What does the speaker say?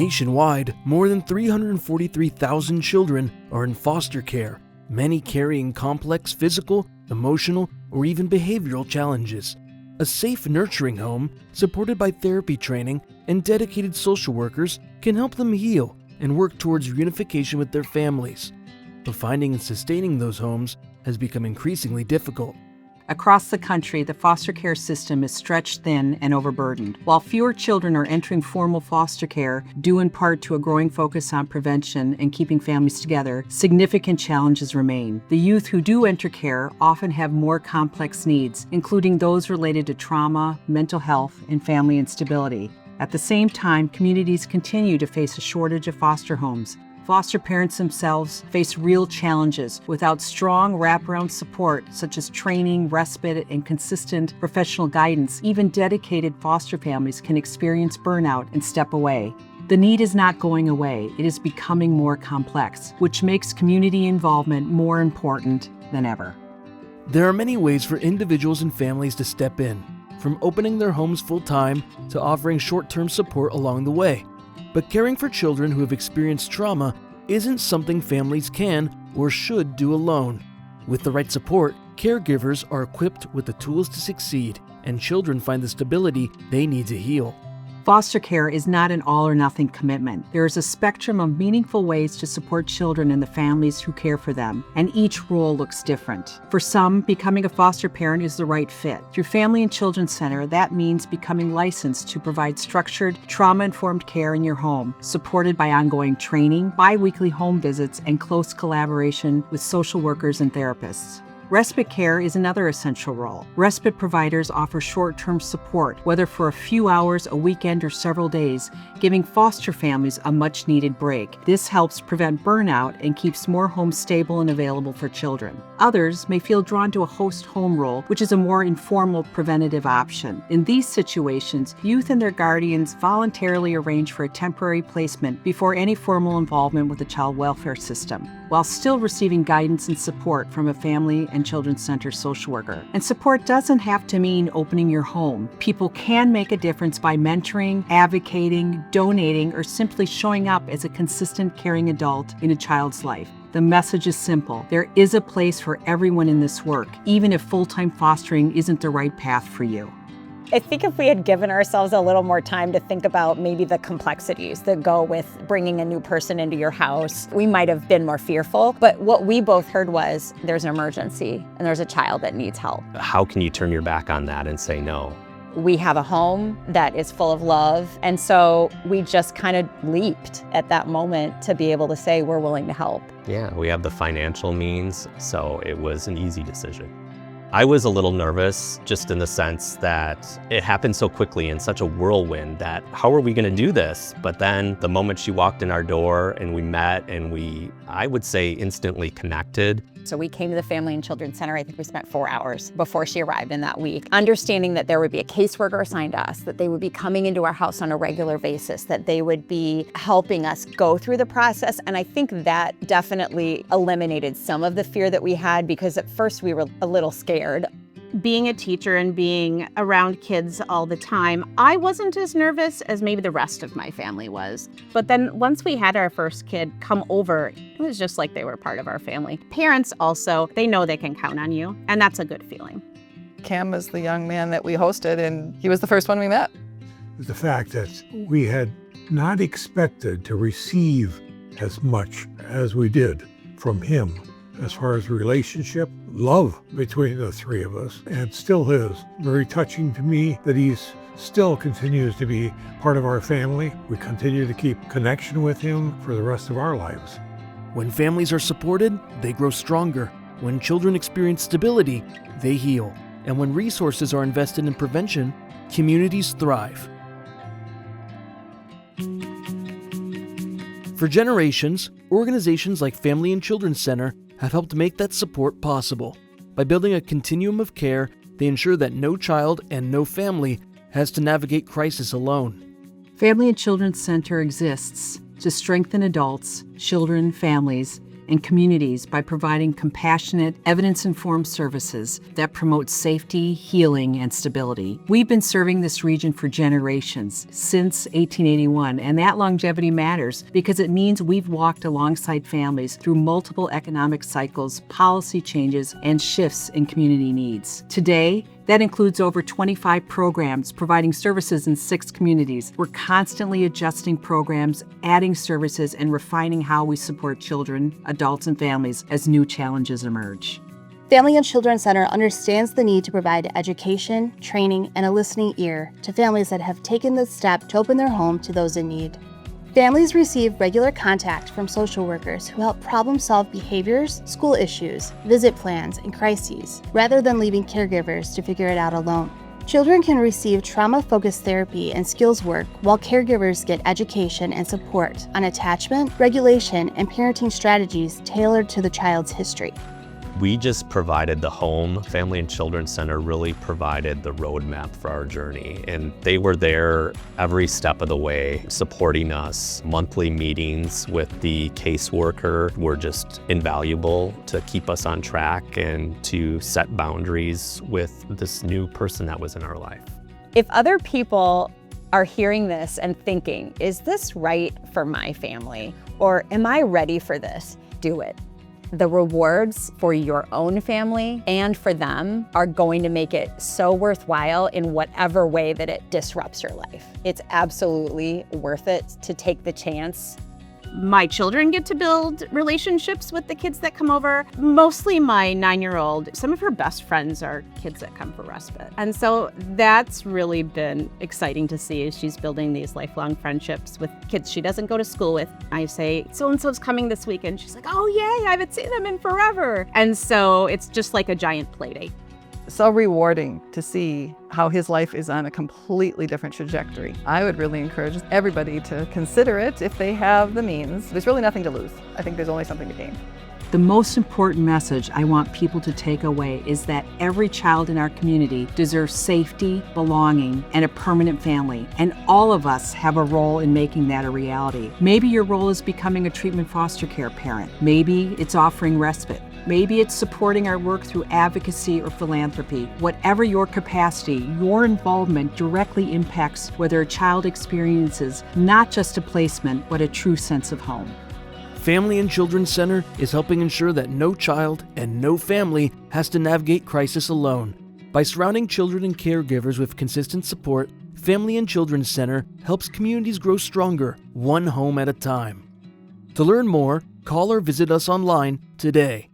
Nationwide, more than 343,000 children are in foster care, many carrying complex physical, emotional, or even behavioral challenges. A safe nurturing home, supported by therapy training and dedicated social workers, can help them heal and work towards reunification with their families. But finding and sustaining those homes has become increasingly difficult. Across the country, the foster care system is stretched thin and overburdened. While fewer children are entering formal foster care, due in part to a growing focus on prevention and keeping families together, significant challenges remain. The youth who do enter care often have more complex needs, including those related to trauma, mental health, and family instability. At the same time, communities continue to face a shortage of foster homes. Foster parents themselves face real challenges without strong wraparound support such as training, respite, and consistent professional guidance. Even dedicated foster families can experience burnout and step away. The need is not going away, it is becoming more complex, which makes community involvement more important than ever. There are many ways for individuals and families to step in, from opening their homes full-time to offering short-term support along the way. But caring for children who have experienced trauma isn't something families can or should do alone. With the right support, caregivers are equipped with the tools to succeed, and children find the stability they need to heal. Foster care is not an all-or-nothing commitment. There is a spectrum of meaningful ways to support children and the families who care for them, and each role looks different. For some, becoming a foster parent is the right fit. Through Family and Children's Center, that means becoming licensed to provide structured, trauma-informed care in your home, supported by ongoing training, bi-weekly home visits, and close collaboration with social workers and therapists. Respite care is another essential role. Respite providers offer short-term support, whether for a few hours, a weekend, or several days, giving foster families a much-needed break. This helps prevent burnout and keeps more homes stable and available for children. Others may feel drawn to a host home role, which is a more informal preventative option. In these situations, youth and their guardians voluntarily arrange for a temporary placement before any formal involvement with the child welfare system, while still receiving guidance and support from a family and children's center social worker. And support doesn't have to mean opening your home. People can make a difference by mentoring, advocating, donating, or simply showing up as a consistent, caring adult in a child's life. The message is simple. There is a place for everyone in this work, even if full-time fostering isn't the right path for you. I think if we had given ourselves a little more time to think about maybe the complexities that go with bringing a new person into your house, we might have been more fearful. But what we both heard was there's an emergency and there's a child that needs help. How can you turn your back on that and say no? We have a home that is full of love. And so we just kind of leaped at that moment to be able to say we're willing to help. Yeah, we have the financial means, so it was an easy decision. I was a little nervous just in the sense that it happened so quickly in such a whirlwind that how are we going to do this? But then the moment she walked in our door and we met and I would say instantly connected. So we came to the Family and Children's Center. I think we spent 4 hours before she arrived in that week, understanding that there would be a caseworker assigned to us, that they would be coming into our house on a regular basis, that they would be helping us go through the process. And I think that definitely eliminated some of the fear that we had, because at first we were a little scared. Being a teacher and being around kids all the time, I wasn't as nervous as maybe the rest of my family was. But then once we had our first kid come over, it was just like they were part of our family. Parents also, they know they can count on you, and that's a good feeling. Cam is the young man that we hosted, and he was the first one we met. The fact that we had not expected to receive as much as we did from him as far as relationship, love between the three of us, and still is. Very touching to me that he's still continues to be part of our family. We continue to keep connection with him for the rest of our lives. When families are supported, they grow stronger. When children experience stability, they heal. And when resources are invested in prevention, communities thrive. For generations, organizations like Family and Children's Center have helped make that support possible. By building a continuum of care, they ensure that no child and no family has to navigate crisis alone. Family and Children's Center exists to strengthen adults, children, families, and communities by providing compassionate, evidence-informed services that promote safety, healing, and stability. We've been serving this region for generations, since 1881, and that longevity matters because it means we've walked alongside families through multiple economic cycles, policy changes, and shifts in community needs. Today, that includes over 25 programs providing services in 6 communities. We're constantly adjusting programs, adding services, and refining how we support children, adults, and families as new challenges emerge. Family and Children's Center understands the need to provide education, training, and a listening ear to families that have taken the step to open their home to those in need. Families receive regular contact from social workers who help problem-solve behaviors, school issues, visit plans, and crises, rather than leaving caregivers to figure it out alone. Children can receive trauma-focused therapy and skills work, while caregivers get education and support on attachment, regulation, and parenting strategies tailored to the child's history. We just provided the home. Family and Children's Center really provided the roadmap for our journey, and they were there every step of the way, supporting us. Monthly meetings with the caseworker were just invaluable to keep us on track and to set boundaries with this new person that was in our life. If other people are hearing this and thinking, is this right for my family? Or am I ready for this? Do it. The rewards for your own family and for them are going to make it so worthwhile in whatever way that it disrupts your life. It's absolutely worth it to take the chance. My children get to build relationships with the kids that come over. Mostly my 9-year-old, some of her best friends are kids that come for respite. And so that's really been exciting to see as she's building these lifelong friendships with kids she doesn't go to school with. I say, so-and-so's coming this weekend. She's like, oh yay, I haven't seen them in forever. And so it's just like a giant play date. So rewarding to see how his life is on a completely different trajectory. I would really encourage everybody to consider it if they have the means. There's really nothing to lose. I think there's only something to gain. The most important message I want people to take away is that every child in our community deserves safety, belonging, and a permanent family, and all of us have a role in making that a reality. Maybe your role is becoming a treatment foster care parent. Maybe it's offering respite. Maybe it's supporting our work through advocacy or philanthropy. Whatever your capacity, your involvement directly impacts whether a child experiences not just a placement, but a true sense of home. Family and Children's Center is helping ensure that no child and no family has to navigate crisis alone. By surrounding children and caregivers with consistent support, Family and Children's Center helps communities grow stronger, one home at a time. To learn more, call or visit us online today.